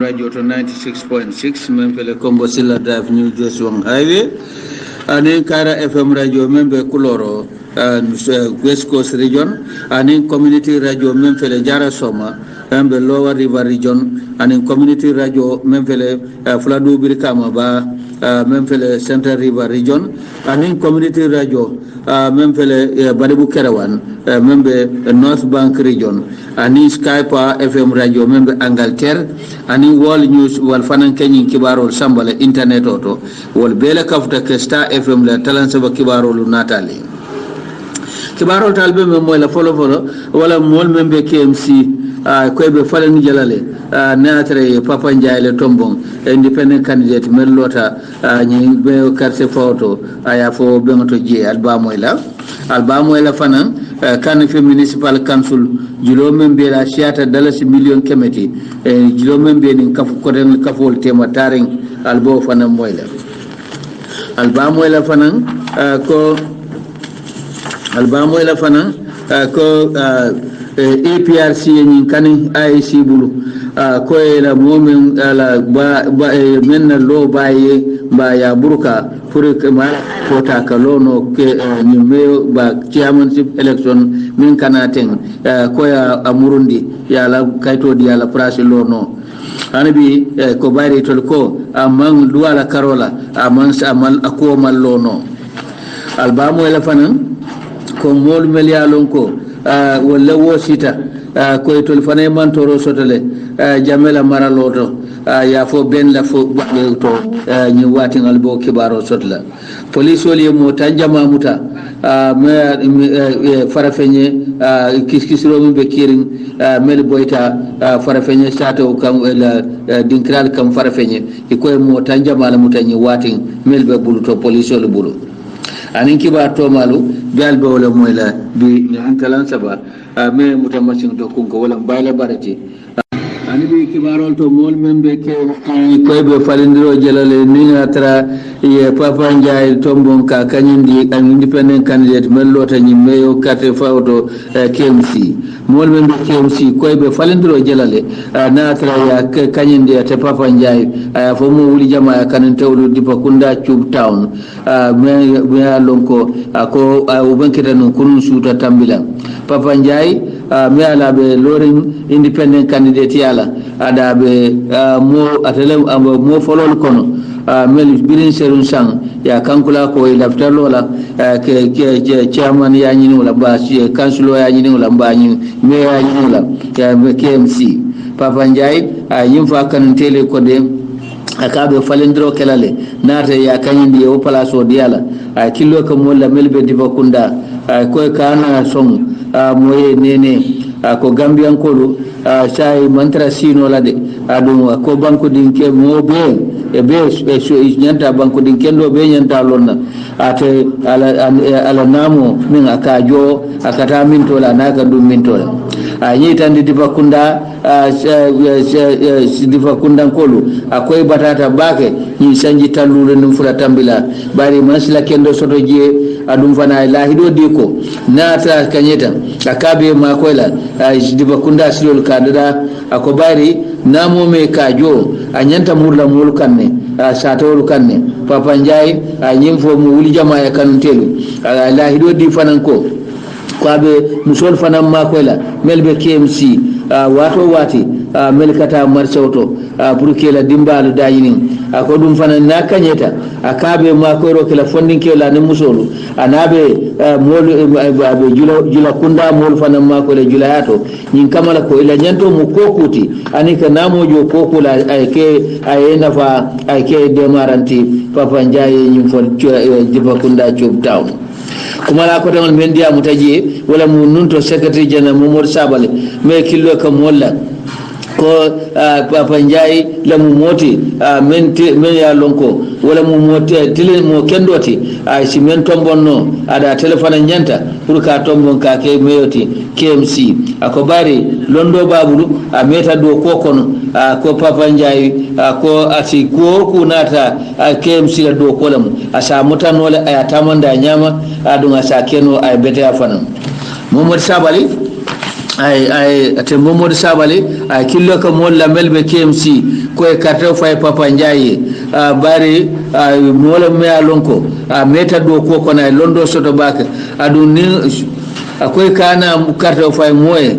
Radio to 96.6 Memphele Combo Silla Drive New Jersey Highway and Kara FM Radio Membe Kuloro West Coast Region and in Community Radio Memphele Jara Soma Membe Lower River Region and in Community Radio Memphele Fladu Birikama Ba Memphele Central River Region and in Community Radio Memphele Baribu Kerawan Membe North Bank Region and in Skype FM Radio Membe Angleterre and in World News wal fanan kenyin kibarol sambale internet auto wal bela kafta ke Star FM la talansa ba kibarol natali kibarol talbe me moy la folo wala mol membe KMC ko be falen jalale natre Papa Ndiaye le tombong independent candidate mel lota ni be carte photo aya fo be ngoto je alba moy la fanan kan fi municipal council julo membe la siata dalasi million kemeti julo membe ni kafu koden kafol tema taring albo fanan moy la fanan ko APRC ni kani IC bulu ko la momen la ba men lo baye ba ya burka pour que ma kota kalono ke ni me ba chairmanship election min kanaten ko ya amurundi ya la kaito di ala place lono anabi ko bayri tol ko amman duala karola amman amal ako mallono albamu ela fanan ko mol melialon ko wala wosita ko tol fanay man toro sotale jamela maraloto ya fo ben la fo to ni wati ngal bo kibaro sotla police wali mo tanjama muta farafenye kiskisiro be kiring mel boyta farafenye sato kam la dinkral kam farafenye ko mo tanjama la muta ni wati mel be bulu to police wali bulu anin kibar to malu gal be wala moyla bi ni antalan saba me mutamasin to kunko wala bayla barati ani bi kibarol to mol membe ke ko be falindiro jelale ni atra ye Papa Ndiaye tombon ka kanyindi an independent candidate mel lota ni meyo carte fawto KMC mol membe KMC ko be falindiro jelale na atra ya kanyindi te Papa Ndiaye fo mo wuli jama kanin tawdu dipa kunda Tube Town me lonko ko o banketa non kunun suta tambila Papa Ndiaye me ala be loring independent candidate yala ada be mo atele mo folol kono mel birin serun sang ya kankula ko laftar lola ke chairman ya nyini wala ba councilor ya nyini wala ba nyini me ya nyini wala ya KMC Papa Ndiaye yim fa kan tele ko de akabe falendro kelale nata ya kanyindi o palaso diala kilo ko molla melbe dibakunda ko kana song moye nene ko gambian kolu sai mantra sino la de adum ko banko dinke mo be e be so nyanta banko dinke do be nyanta lonna ate ala namo min akajo akata min tola naka dum min tola nyi tandi dibakunda dibakunda kolu akoy batata bake ni sanji tallude num fula tambila bari masla kendo soto je adum fana lahido diko nata kanyeta akabe makola dibakunda silol kadada akobari namo me kajo anyanta murla mul kanne satawul kanne Papa Ndiaye nyimfo mu wuli jama ya kanuntelu lahido di fananko kwabe musol fanan makola melbe KMC wato wati melkata marchauto burkela dimbalu dayinin akodum fanan nakanyeta akabe makoro kala fondin kela ne musolu anabe molu abe jula kunda mol fanan makola julayato nyin kamala ko ila nyanto mu kokuti anika namojo kokula ayke ayena fa ayke demaranti Papa Ndiaye nyin fon jiba kunda Tube Town kuma la ko tan men dia mutaji wala mu nunto secretary general Momor Sabale me killo ka molla ko Papa Ndiaye la mu moti men ya lonko wala mu moti tele mo kendoti si men tombonno ada telephone nyanta pour ka tombon ka ke meyoti KMC akobari londo babulu meta do kokono ko Papa Ndiaye ko ati ko kunata KMC la do kolam asa mutanole ayatamanda nyama adunga sa keno ay bete afana Momor Sabali ay ate Momod Sabali ay killo ka molla melbe KMC ko e carte fay Papa Ndiaye bari mola me alonko meta do ko kona londo soto baka adu ni akoy kana carte fay moye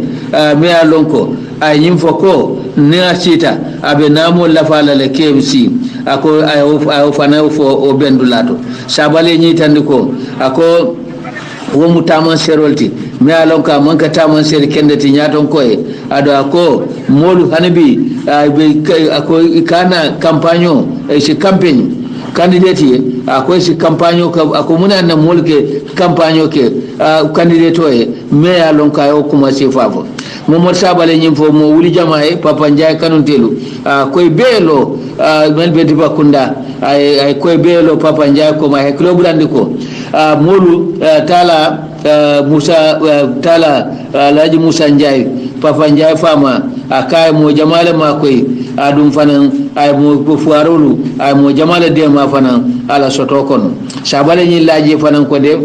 me alonko ay nyimfo ko ni achita abe namo la fala le KMC ako ay fana fo o bendulato Sabali nyi tandiko ako wo mutaman serolti me alon ka man ka taman ser kendati nyaton koye ado ako molu hanabi ako kana campanyo e si campagne candidate ako si campanyo ako muna na molke campanyo ke candidate oye me alon ka o kuma se favo Momod Sabale nyimfo mo wuli jamae Papa Ndiaye kanun telu koy belo melbe diba kunda ay koy belo Papa Ndiaye ko ma heklo bulandi ko molu tala Musa tala Alhaji Musa Ndiaye Papa Ndiaye fama akay mo jamale ma koy adum fanan ay mo fuarolu ay mo jamale de ma fanan ala soto kon Sabale nyi laji fanan ko de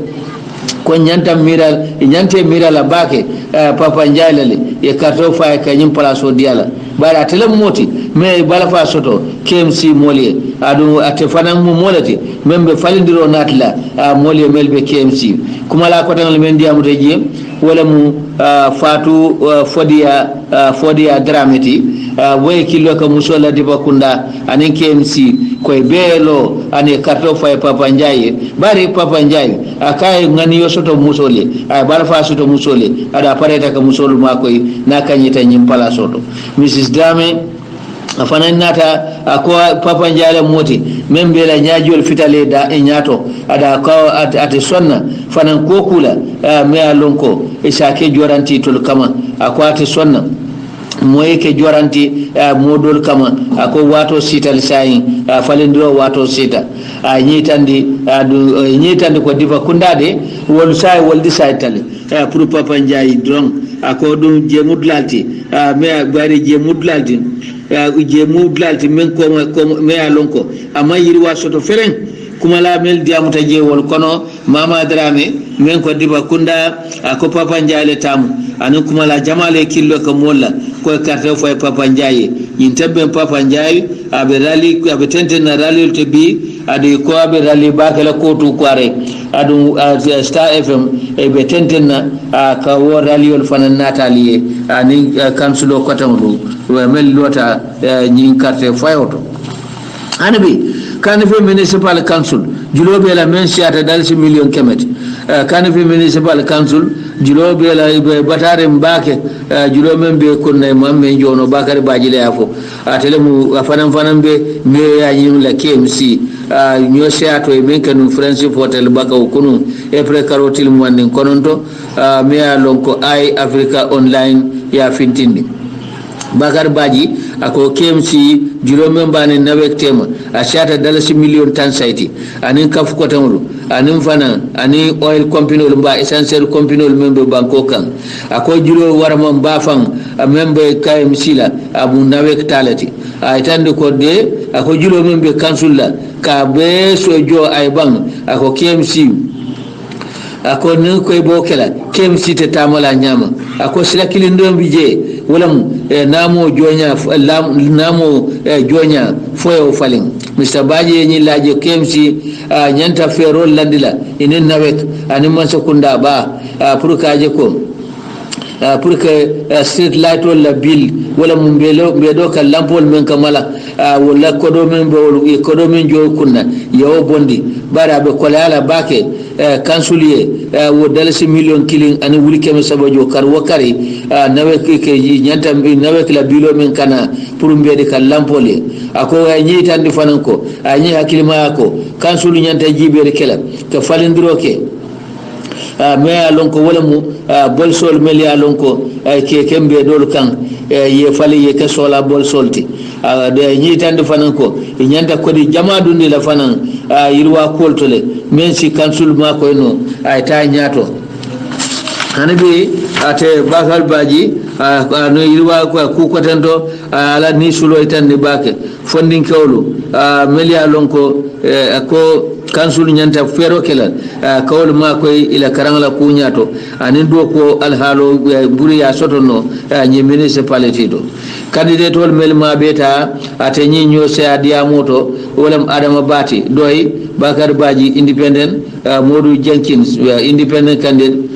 ko nyanta mira la bake Papa Ndiaye lale e karto fa ka nyim place o diala bara tele moti me bala fa soto KMC molie adu ate fanan mu molati membe falindiro natla molie melbe KMC kuma la ko tan men diamu teji wala mu fatu fodia dramati way kilo ka musola diba kunda anen KMC koy belo ane karto fa Papa Ndiaye bari Papa Ndiaye akay ngani yo soto musole ay bala fa soto musole ada pareta ka musolu makoy na kanyita nyim pala soto Mrs Dame afana nata ako Papa Ndiaye moti membe la nyaajol fitale da e nyato ada ko ate sonna fanan kokula me alonko e sake joranti tul kama ako ate sonna moye ke joranti modol kama ako wato sital sayin falendiro wato sita nyitandi ko diva kundade wol say woldi saytale pour Papa Ndiaye donc ako dum jemudlalti me bari jemudlalti men ko me alonko ama yiri wasoto feren kuma la mel diamuta jewol kono Mama Drame men ko diba kunda ako Papa Ndiaye tamu anu kuma la jamale killo ko molla ko carte fo Papa Ndiaye yin tabben Papa Ndiaye abe rali abe tentena rali to bi adi ko abe rali bakala kotu kware adu Star FM e be tentena ka wo rali ol fanan nataliye ani kansulo kotamru mel lota nyin carte fayoto anabi Kanifi Municipal Council julobe la men siata dalsi million kemet Kanifi Municipal Council julobe la batare mbake julobe be kunna mamme jono bakari bajile yafo atele mu fanan be me ya yin la KMC nyo siato e men kanu friendship hotel baka kunu e pre karotil mwandin kononto me ya lonko ai Africa online ya fintindi Bakar Baji ako KMC juromen bane nawek tema ashata dalasi million tan saiti anin kaf ko tamru anin fana ani oil company mba essential company membe banko kan ako julo warama mbafan membe KMC la abu nawek talati ay tande ko de ako julo membe council la ka be sojo ay bang ako KMC ako ne koy bokela KMC te tamala nyama ako sila kilindo bije walam namo jonya namo jonya foyo falin Mr Baji ni laje KMC nyanta ferol landila inen nawek ani man sekunda ba pour kaje ko pour que street light wala bill wala mumbelo bedo ka lampol men kamala wala kodo men be kodo men jo kunna yo bondi bara be kolala bake kansulier wo dalasi million killing ani wuli keme sabajo kar wakari nawek ke nyanta nawek la bilo men kana pour mbede ka lampole ako nyi tandi fananko nyi hakilima ko kansulu nyanta jibere kala ka falindiro ke me alonko wala mu bolsol meli alonko ke kembe dol kan ye fali ye ke sola bolsolti de nyi tandi fananko nyanta ko di jama dundi la fanan yirwa koltole men si kansul ma ko no ay ta nyato hanabi ate Bakar Baji no yirwa ko ko tanto ala ni sulo itande bake fondin kewlu meli alonko ko kansul nyanta fero kela kawol ma koy ila karangala kunyato anin do ko alhalo buri ya sotono nyi municipality do candidate wol mel ma beta atenyi nyo se adia moto wolam adama bati doy bakar baji independent Modou Jenkins independent candidate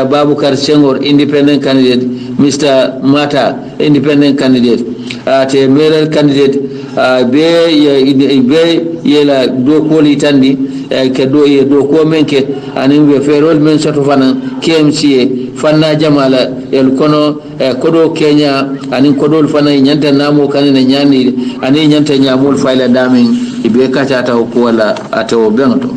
Babukar Senghor independent candidate Mr Mata independent candidate te mayoral candidate be yela do koli tandi ke do ko menke anin be ferol men soto fana KMCA fanna jamala el kono kodo Kenya anin kodol fana nyanta namo kanina nyani anin nyanta nyamul fayla damin ibe kata ta ko wala ato bento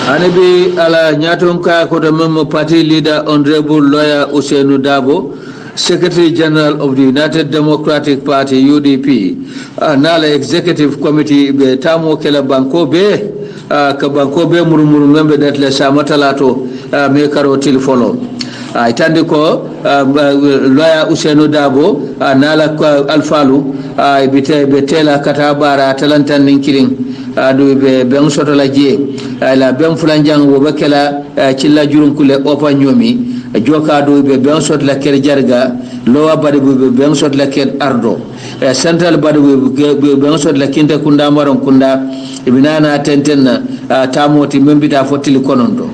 anabi ala nyaton ka ko to memo party leader honorable lawyer Ousainou Darboe Secretary General of the United Democratic Party UDP nala executive committee be tamo kala banko be ka banko be murmuru membe datle samatalato me karo telefono itande ko lawyer Ousainou Darboe nala alfalu betela katabara talantan ninkiring adu be ben soto la je la ben fulanjang wo bakela cilla jurun kule opa nyomi joka do be ben soto la ker jarga lowa bade be ben soto la ker ardo central bade be ben soto la kinta kunda maron kunda ibinana tentenna tamoti membita fotili konondo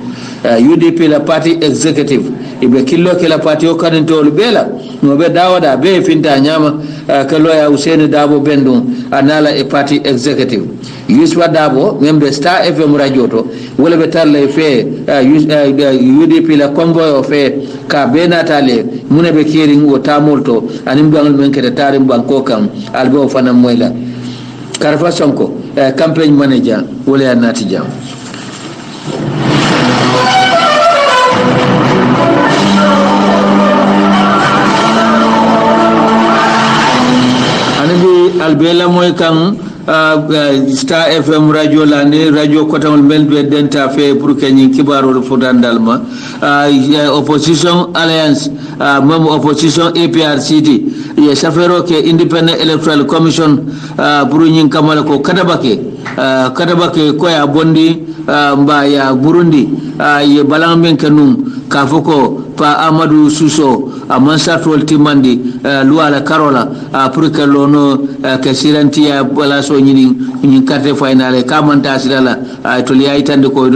UDP la party executive ibe killo ke la party o kanintol bela no be dawada be finta nyama ka lawyer Ousainou Darboe bendum anala e party executive Yusuf Darboe membe Star FM radio to wala be talle fe UDP la convoy o fe ka benatale mune be kering o tamolto anim bangal men kete tarim banko kam albo fana moyla Karfa Sonko campaign manager wala nati jam albela moy kan Star FM radio lande radio kotamol melbe denta fe pour que nyi kibarol fotandalma opposition alliance même opposition APRCD ye safero ke independent electoral commission pour nyi kamala ko kadabake ko ya bondi mba ya Burundi ye balang men kanum kafoko pa Amadou Suso amansatol timandi luala Karola pour que lono ke sirantia bala so nyini carte finale kamanta silala to liya itande ko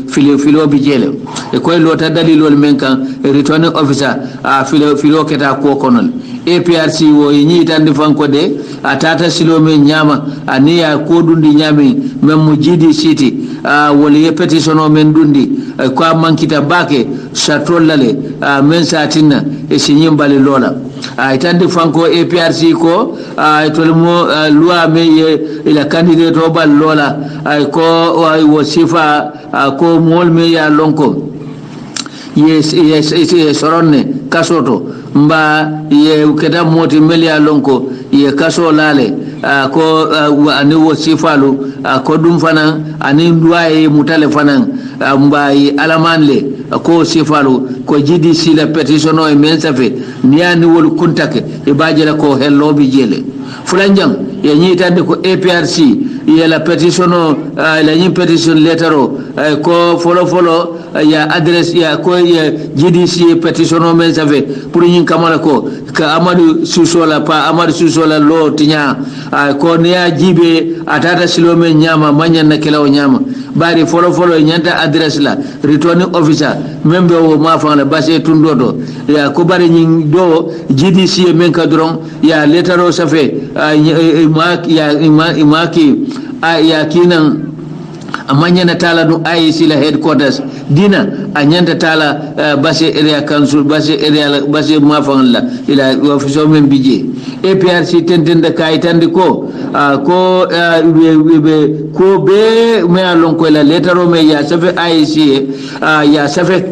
filo bijele e ko lota dalilol men kan returning officer filo keta ko konol APRC wo yini itande fanko de atata silo men nyama aniya ko dundi nyami mem mo jidi city woli petition o men dundi ko mankita bake satollale men satina e sinyimbali lola itande fanko APRC ko tolmo loi me ila candidate o bal lola ko wo sifa ko mol me ya lonko yes soronne kasoto mba ye keda moti melia lonko ye kaso lale ko ani wo sifalu ko dum fana ani duaye mutale fana mba yi alamanle ko sifalu ko jidi sila petition o mensafe niani wol kuntake e bajela ko hellobi jele fulanjang ye nyitande ko APRC ye la petition la nyi petition letter ko follow ya address ya ko ya GDC petition o men save pour nyi kamala ko ka Amadou Susola pa Amadou Susola lo tinya ko niya jibe atata silome nyama manya na kila nyama bari follow nyanta address la returning officer membe o mafa la base tundodo ya ko bari nyi do GDC men ka dron ya letter o save imaki ya kinan amanya na tala no IEC la headquarters dina anyanta tala base area council base area base mafan la ila office men bije APRC tentende kaitande ko ko be me alon ko la letaro me ya safe IEC ya safe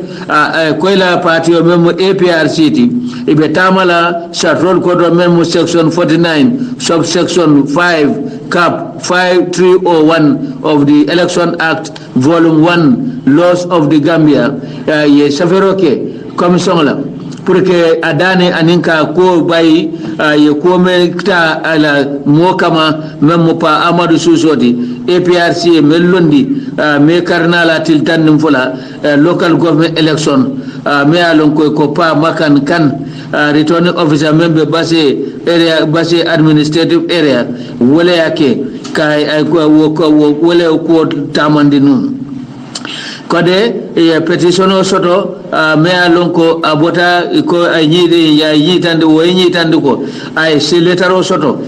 ko la party o memo APRC ti ibe tamala chatrol ko do memo section 49 subsection 5 cap 5301 of the Election Act volume 1 laws of the Gambia ye saferoke commission la pour que adane aninka ko bayi ye ko me ta ala mo kama même pa Amadou Susodi APRC melondi me karnala tiltan nim fula local government election me alon ko pa makan kan returning officer member base area base administrative area wala yake kay wala ko tamandi nun kode petition o soto me alon ko abota ko ay nyide ya nyitande wo nyitande ko ay se letaro soto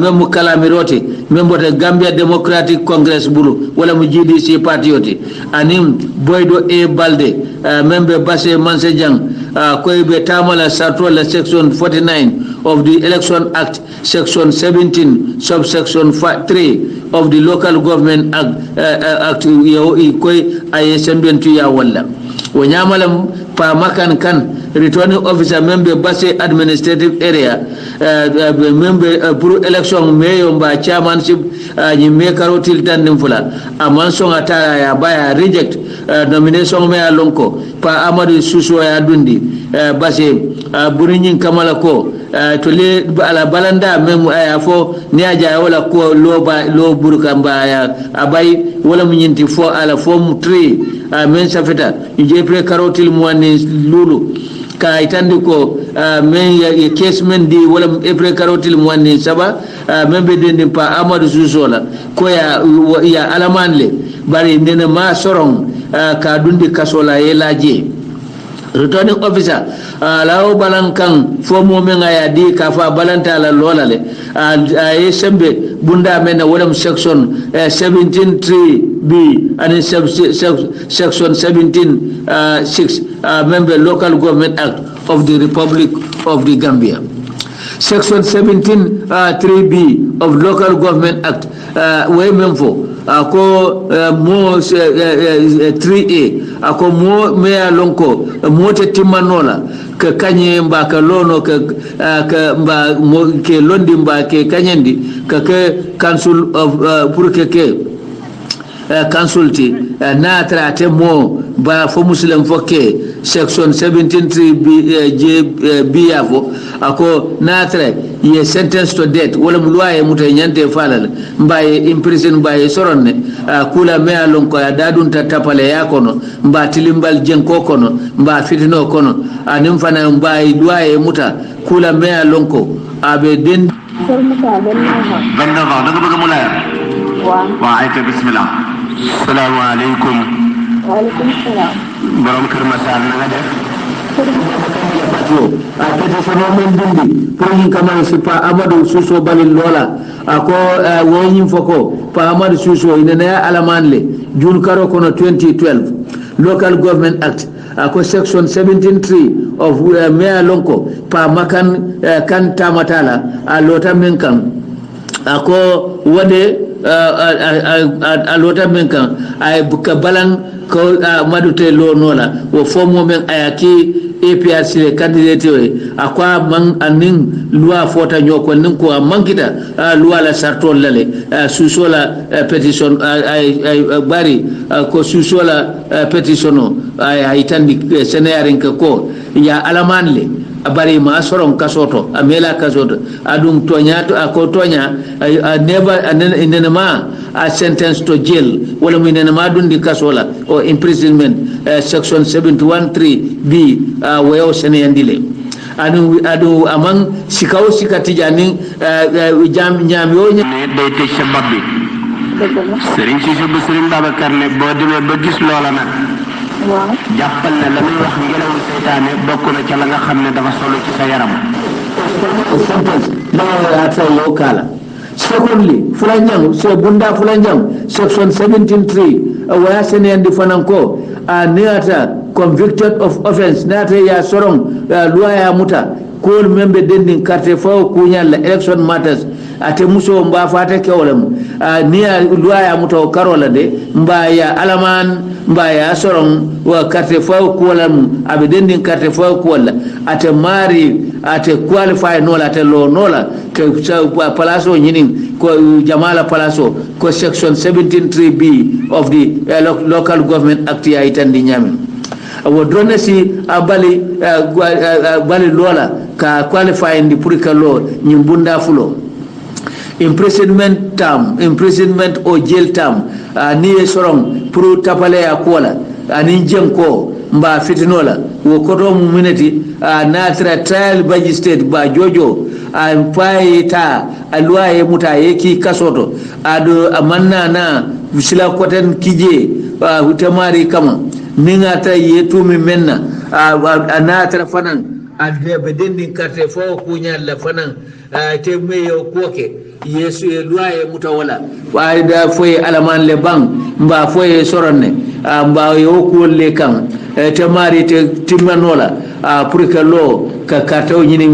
mem kalamiroti mem bota Gambia Democratic Congress bulu wala mu GDC party anim boydo e balde membe basse mansejang koy be tamala sarto la section 49 of the Election Act section 17 subsection 3 of the Local Government Act koy ay sembentu ya wala wanyamalam pa makan kan returning officer member basse administrative area member pour election mayor ba chairmanship ni me karotil tan fula aman so ata ya baya reject nomination me alonko pa Amadou Suso ya dundi basse burinyin kamala ko to le ala balanda mem afo ni aja wala ko lo burka mbaya abai wala munyinti fo ala form 3 men safeta je pre karotil mwani lulu ka itandi ko men ya case men di wala pre karotil mwani saba men be den pa Amadou Suso la ko ya alamanle bari nena ma sorong ka dundi kasola yelaje returning officer lawo balankan fo mo men aya di ka fa balanta la lolale ay sembe bunda men wala section 17(3)b and section 17(6) member Local Government Act of the Republic of the Gambia. Section 17(3)b of Local Government Act we memfo ako mo 3A ako mo me alonko mo te timanola ka kanye mba ka lono ka mba mo ke londi mba ke kanyendi ka council of pour que consulti na trate mo ba fo muslim fokke section 17(3)b yavo ako na tra ye sentence to death wala mulwaye muta nyante falal mbaye imprison mbaye soronne kula me alon ko dadun tapale yakono mba tilimbal jenko kono mba fitino kono anim fana mbaye duwaye muta kula me alon ko abe den ganna ba daga bëgg mu leer wa ayta bismillah assalamu alaykum wa alaykum assalam borom kër Massar na nga def petition men dindi pour ñu kamal ci pa Amadou Suso balil lola ako woñim foko pa Amadou Suso ina alamanle jul karo kono 2012 Local Government Act ako section 17(3) of Mayor Lonko pa makan kan tamatala a lota men kan ako wade a lota men kan ay buka balan ko madute lo nola wo fomo men ayaki APRC le candidate we akwa man anin loi fota nyoko nin ko mankita loi la sartol lale Suso la petition ay bari ko Suso la petition ay tandi senaring ko ya alamanle bari ma soron kasoto amela kasoto adum toñato ako toña never inenema a sentence to jail wala minenema dundi kasola or imprisonment section 713b wayo seneyandile adu amang sikaw sikatijani jam ñamyo ne day tej sa bab bi Serigne Cissé bu Serigne Babacar ne bo demé ba gis loola nak waaw jàppal ne la muy wax ngelawu seytaane bokk na ca la nga xam ne dafa solo ci sa yaram secondly fulanjang se bunda fulanjang section 17(3) waya seneyandi fananko neata convicted of offense neata ya sorong loi ya muta kol membe dending carte fo kunyal election matters ate muso mba fata kewlam ni loi ya muta karola de mba ya alaman mba ya sorong wa carte fo kulam abe dending carte fo kuwala ate mari ate qualify nola ate lo nola ke palaso nyinin ko jamala palaso ko section 17(3)b of the Local Government Act ya itandi nyame wo drone si abali bali lola ka qualify ndi pour ka lo nyimbunda fulo imprisonment or jail term ni sorong pour tapale ya kola ani jenko mba fitinola wo koto mu minati na trial magistrate ba jojo an fayita alwaye mutaye ki kasoto ado amanna na sila koten kije hutamari kama ninga ta yetumi menna ana tra fanan ade bedendin carte fo kunya la fanan te meyo koke yesu e luaye mutawala waida foye alaman le bang mba foye soronne mba yo ko le kan te mari te timanola pour que lo ka kartaw nyini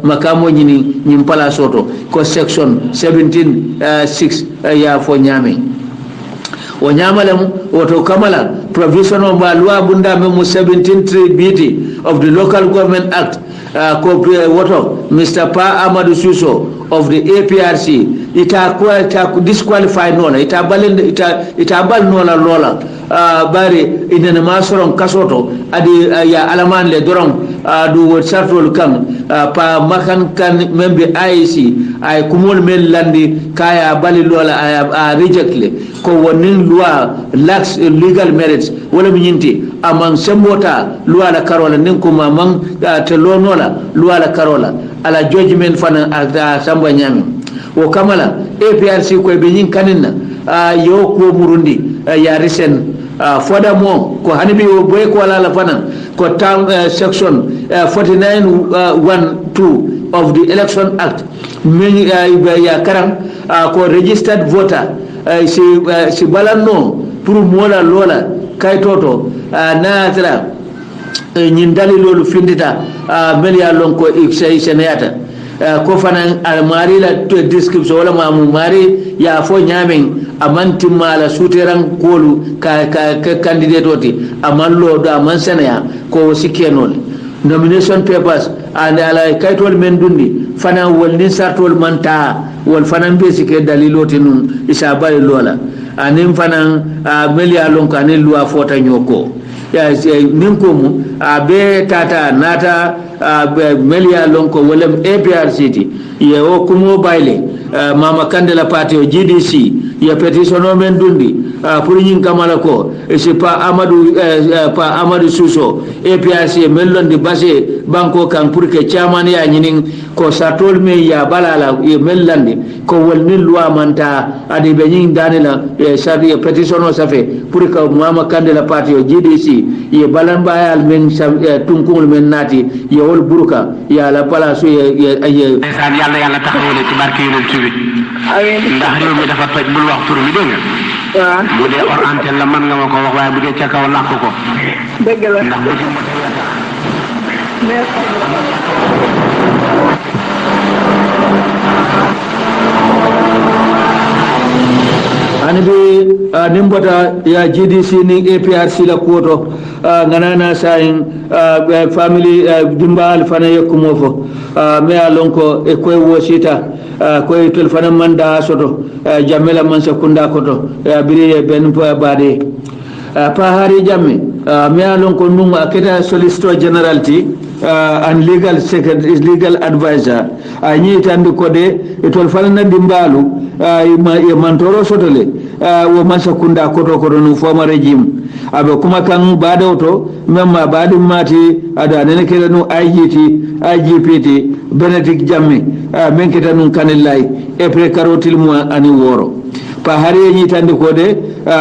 makamo nyini nyim pala soto ko section 17 6 ya fo nyame o nyamalem woto kamala provision of loi bunda memo 17 BT of the Local Government Act woto Mr. Pa Amadou Suso of the APRC ita disqualify nona ita bal nona lola bari inene masoron kasoto adi ya alaman le doron du sartol kan pa makan kan membe IC ay kumol mel landi kaya bali lola a reject le ko wonin loi lax legal merits wala minyinti amang sembota loi la karola nin ko mamang te lonola loi la karola ala judgment fana ada samba nyami o kamala APRC ko be nyin kaninna yo ko murundi ya resen furthermore ko hanibi o boy ko ala la fana ko tam section 49(1)(2) of the Election Act men ya karam ko registered voter si balanno pour mola lola kay toto na tra nyin dalilolu findita melia lon ko seneyata ko fanan almari la description wala mamu mari ya fo nyamen amanti mala suteran kolu ka candidate oti amallo do aman senaya ko sikenol nomination papers and ala kaytol men dundi fana wolni sartol manta wol fanan be sike daliloti nun isa bari lola anin fanan melia lon ko anin loi fota nyoko ya nin ko mu be tata nata melia lon ko wolem APRC ye o kumo bayle mama Kandela party o GDC ya petition o men dundi pour nyin kamala ko c'est pas Amadou Suso APRC melondi basé banko kan pour que chairman ya nyinin ko satol me ya balala ye melandi ko wolni loi manta adi be nyin danila sadi petition o safe pour que mama Kandela party o GDC ye balan bayal men tunkul men nati ye wol buruka ya la palaso ye ndeysaan yàlla taxawale ci barke yonent bi ndax réew mi dafa toj bul wax tur bi dégg nga bu dee hors antenne la mën nga ma ko wax waaye bu dee ca kaw làkk ko dëgg la ndax bu ci anibi nimbota ya GDC ni APRC la koto nganana sayin family dimbal fana yekumofo me alonko e koy wosita koy tel fana manda soto jamela man sekunda koto biri ben baade pa hari jamme me alonko num aketa solicitor general ti and legal advisor anyi tandi kode etol fana dimbalu e mantoro sotole wo masakunda koto no former regime abe kuma kan badawto memma badi mati ada nene kala no IGPT Benedict Jamme men keta nun kanillai e prekarotil mo ani woro pa hari nyi tandi kode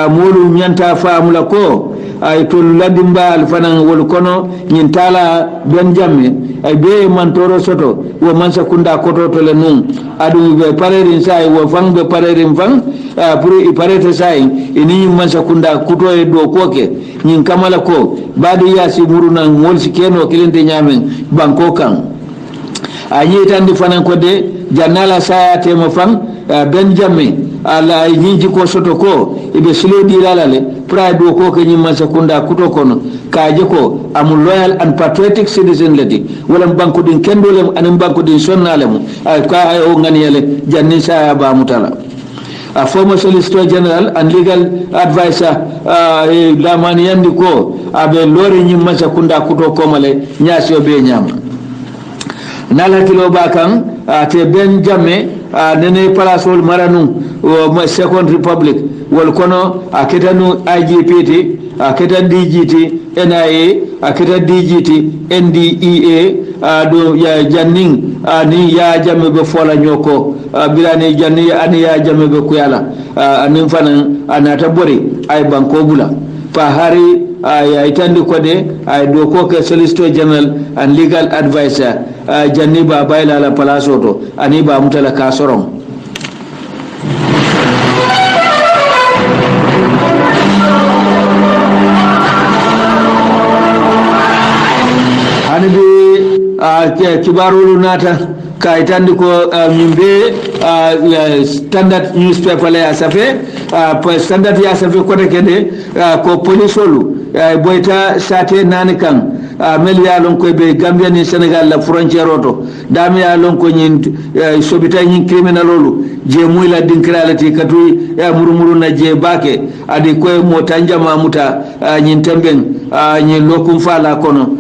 molu nyanta faamula ko ay tol ladimbal fanan wol kono nyin tala ben jamme ay be mantoro soto wo mansa kunda koto to le nun adu be parerin sai wo fang be parerin fang pour i parete sai ini mansa kunda kuto e do koke nyin kamala ko badi yasi muruna ngol sikeno kilente nyamen banko kan anyi tandi fanan ko de jannala saya tema fang ben jamme ala nyinji ko soto ko ibe silo dilalale pra do ko ke nyimma sekunda kuto kono kaaje ko amul loyal and patriotic citizen ledi wala banko din kendolem anan banko din sonnalem ka ay o nganiyele janni sa ba mutala a former solicitor general and legal advisor la maniyandi ko abe lori nyi masa kunda kuto komale nyasi obe nyama nala kilo bakan te ben jamme nene palasol maranu second republic wal kono aketanu IGPT aketa DGT NIA aketa DGT NDEA do ya janning ni ya jamme be fola nyoko bilani janni ani ya jamme be kuyala anin fanan anata bori ay banko bula fa hari ya itandi kode ay do ko ke solicitor general and legal advisor janni ba bayla la palasoto ani ba mutala ka soron hanibi kibarulu nata ka itandi ko mimbe standard newspaper la safe standard ya safe ko kede ko polisolu boyta sate nani kan mel ya lon ko be Gambia ni Senegal la frontière oto dam ya lon ko nyin sobita nyin criminalolu je muy la dinkralati katu ya murumuru na je bake adi ko mo tanjama muta nyin temben nyin lokum fala kono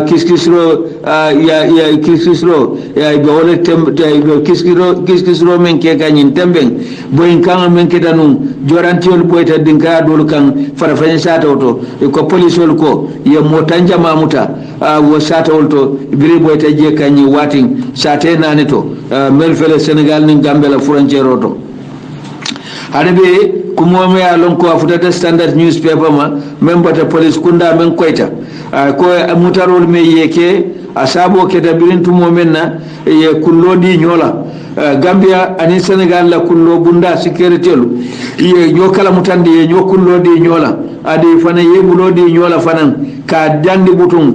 kiskisro ya kiskisro ya be wala kiskisro men ke ganyin temben boyin kan men ke tanu jorantiol boyta dinka dol kan farafanya sata oto ko polisol ko ye mo tanjama muta wo sata olto biri boyta je kanyi watin sate nane to mel fele Senegal ni Gambia la frontière oto hanabe kumome ya lon ko afutata standard newspaper ma membata police kunda men koyta ko mutarol me yeke asabo keta birin tumo menna ye kullodi nyola Gambia ani Senegal la kullo bunda sécurité lu ye nyokala mutande ye nyokullodi nyola adi fana ye bulodi nyola fanan ka dandi butum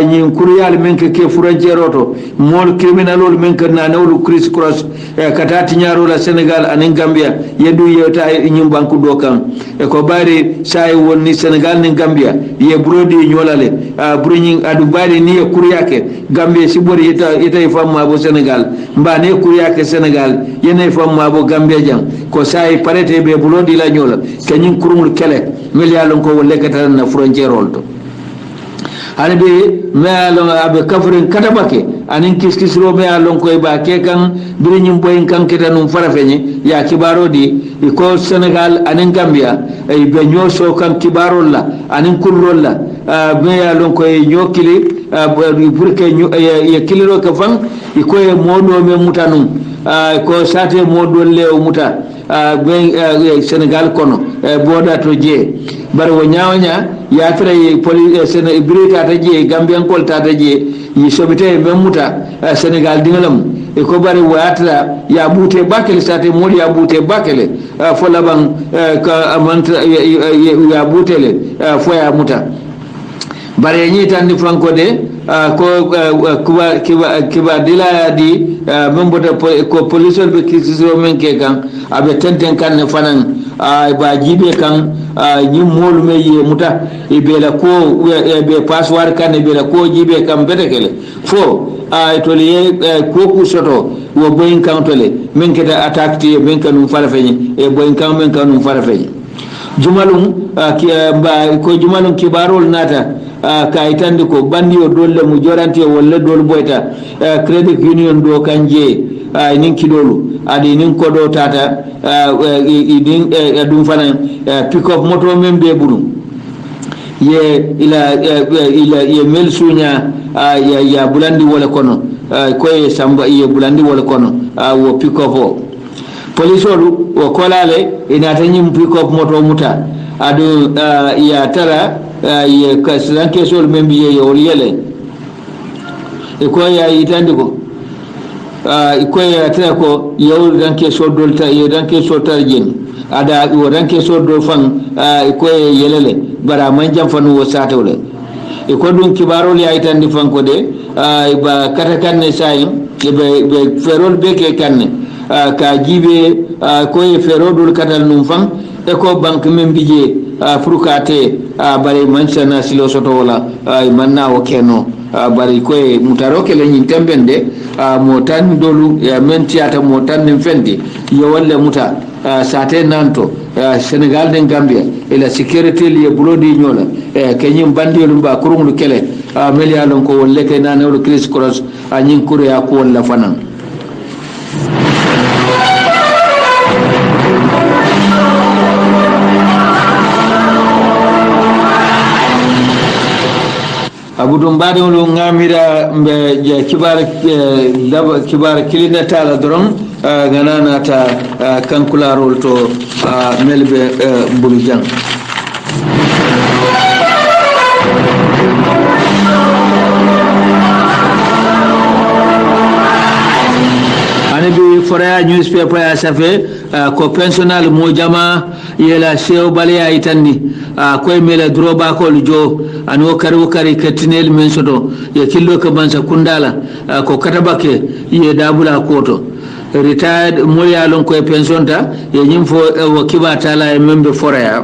nyin kuryal men ke frontière oto mol criminalol men ke na nawlu criss cross katati nyaro la Senegal ani Gambia yedu yeta nyim banku dokan ko bari say wonni Senegal ni Gambia ye brodi nyolale bruñing adu bari ni kuryake Gambia sibori ita famma bo Senegal mbane kuryake Senegal yene famma bo Gambia jam ko say parete be brodi la nyola kenyin kurumul kele mel yalon ko wolle kata na frontière olto hanabe mealon abe kafrin katabake anin kiskisro mealon ko ba ke kan birinyum boyin kan ketanum farafenye ya kibaro di ko Senegal anin Gambia e be nyoso kan kibaro la anin kullolla mealon ko nyokili burke ye kiliro ka fan ko e modo me mutanum ko sate modo lew muta Senegal kono boda to je bar wo nyaawnya ya tra police Brita ta je Gambian kol ta je yi sobite memuta Senegal dingalam e ko bari watra ya bute bakele sate modi ya bute bakele fo laban ka amanta ya butele fo ya muta bare ñi tan di franco de ko kiba dila di membota ko police be kisiro men ke kan abe tenten kan ne fanan ba jibe kan ñi molu me ye muta e be la ko be password kan e be la ko jibe kan betekele fo to le ko ku soto wo boyin kan to le men ke da attaque ti men kan fara feñi e boyin kan men kan fara feñi jumalum ko jumalum kibarol nata ka itande ko bandi o dolle mu joranti o walla dol boyta credit union do kanje nin kidolu adi nin kodo tata idin dum fana pick up moto men be buru ye ila ye mel sunya ya bulandi wala kono ko ye samba ye bulandi wala kono wo pick up o polisolu o kolale ina tanyim pick up moto muta adu ya tara ye kasran kesol membi ye oliyele e ko ya itandi ko ko ya tara ko yew dan kesol dolta ye dan kesol tarjen ada wo dan kesol do fan ko ye yelele bara man jam fanu wo satawle e ko dum kibarol ya itandi fan ko de ba kata kanne sayim be ferol beke kanne ka jibe ko ye ferodul kadal num fan e ko banque membi je furukate bare mansana silo soto wala manna o keno bare ko mutaro ke lenyin tembende mo tan dolu ya men tiata mo tan nim fendi yo walle muta sate nanto Sénégal den Gambia ila sécurité li bulodi nyola kenyim bandiolu ba kurunglu kele mel ya lon ko wolle ke nanewlo criss cross nyin kuriya ko walla fanan abudum badewlo ngamira mbe kibar kilina tala doron ganana ta kankularol to melbe mbulu jang anibi foraya newspaper ya safe ko pensional mo jama yela sew balaya itandi koy mela droba ko jo ano kari katinel men soto ye killo ka bansa kundala ko katabake ye dabula koto retired mo ya lon koy pensionta ye nyimfo wo kibata la e membe foraya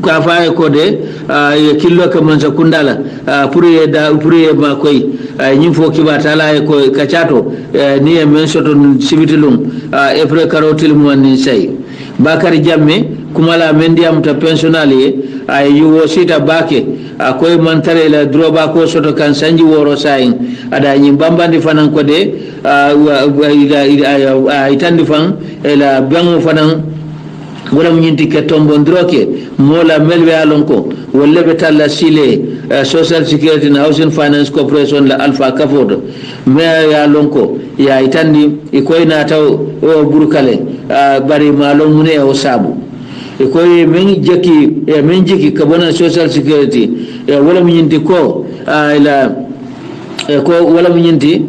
ka faye ko de ye killo ka mansa kundala pour ye ma koy nyimfo kibata la e ko kachato ni e men soto sibitilum e pre karotil mo ni say bakari jamme kumala mendiam ta pensional ye ay yuwo sita bake akoy mantare la droba ko soto kan sanji woro sayin ada nyi bambandi fanan ko de itandi fan ela bangu fanan wala nyinti ke tombo ndroke mola melbe alonko wala betalla sile social security and housing finance corporation la alpha kafodo me ya lonko ya itandi ikoyna taw o burkale bari malon mune o sabu ikoy men jeki kabona social security wala nyinti ko ila ko wala nyinti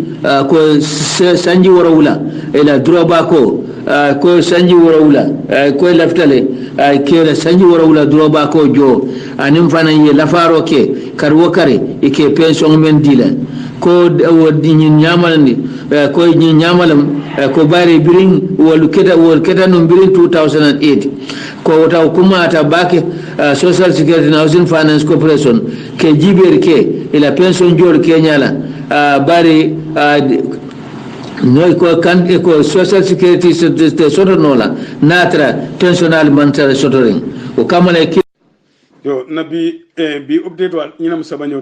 ko sanji wora wula ila droba ko sanji worawula ko laftale ke sanji worawula droba ko jo anim fana ye lafaro ke karwo kare ike pension men dila ko wodi nyamalani ko nyamalam ko bari birin wol keta no birin 2008 ko wata hukuma ta bake social security and housing finance corporation ke jiber ke ila pension jor ke nyala bari no ko kan ko social security soto nola natra pensional mantara sotoring o kamale yo nabi bi update wal nyinam sabanyo